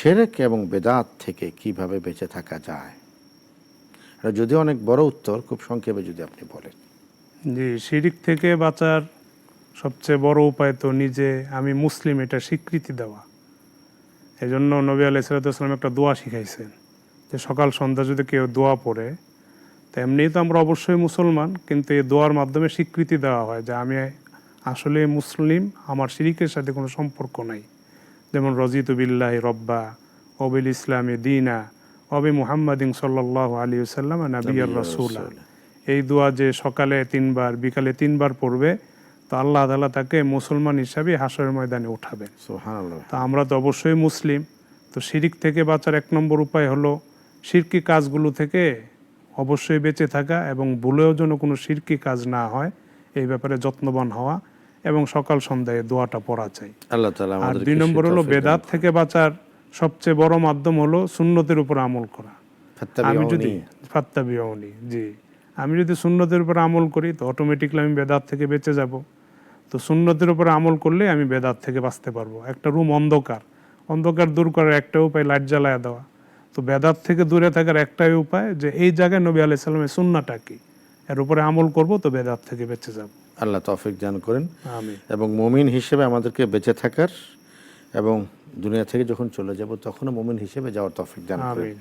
শিরক এবং বেদাত থেকে কিভাবে বেঁচে থাকা যায়? এটা যদিও অনেক বড় উত্তর, খুব সংক্ষেপে যদি আপনি বলেন। জি, শিরিক থেকে বাঁচার সবচেয়ে বড় উপায় তো নিজে আমি মুসলিম এটা স্বীকৃতি দেওয়া। এই জন্য নবী আলাইহিস সালাম একটা দোয়া শিখাইছেন যে সকাল সন্ধ্যা যদি কেউ দোয়া পড়ে, তো এমনিই তো আমরা অবশ্যই মুসলমান, কিন্তু এই দোয়ার মাধ্যমে স্বীকৃতি দেওয়া হয় যে আমি আসলে মুসলিম, আমার শিরিকের সাথে কোনো সম্পর্ক নাই। যেমন রজিতু বিল্লাহি রব্বা অবিল ইসলামে দিনা অবি মুহাম্মাদিন সাল্লাল্লাহু আলাইহি ওয়াসাল্লাম নাবিয়্যার রাসূলা। এই দোয়া যে সকালে 3 বার বিকালে 3 বার পড়বে, তো আল্লাহ তাআলা তাকে মুসলমান হিসাবে হাশরের ময়দানে উঠাবেন। সুবহানাল্লাহ। তো আমরা তো অবশ্যই মুসলিম। তো শিরিক থেকে বাঁচার 1 নম্বর উপায় হলো শিরকি কাজগুলো থেকে অবশ্যই বেঁচে থাকা এবং ভুলেও যেন কোনো শিরকি কাজ না হয় এই ব্যাপারে যত্নবান হওয়া এবং সকাল সন্ধ্যায় দোয়াটা পড়া চাই। আল্লাহ তাআলা আর আমাদেরকে 2 নম্বর সেই হলো তৌফিক দান বেদাত করুন। থেকে বাঁচার সবচেয়ে বড় মাধ্যম হলো সুন্নতের উপর আমল করা। আমি যদি ফাত্তাবিউনি, জি, আমি যদি সুন্নতের উপর আমল করি তো অটোমেটিক্যালি আমি বেদাত থেকে বেঁচে যাব। তো সুন্নতের উপর আমল করলে আমি বেদাত থেকে বাঁচতে পারবো। একটা রুম অন্ধকার, অন্ধকার দূর করার একটা উপায় লাইট জ্বালায় দেওয়া। তো বেদাত থেকে দূরে থাকার একটাই উপায় যে এই জায়গায় নবী আলাইহিস সালামের সুন্নাহটা কি, এর উপরে আমল করব, তো বেদাত থেকে বেঁচে যাব। আল্লাহ তৌফিক দান করেন আমিন। এবং মুমিন হিসেবে আমাদেরকে বেঁচে থাকার এবং দুনিয়া থেকে যখন চলে যাব তখনও মুমিন হিসেবে যাওয়ার তৌফিক দান করেন। আমিন।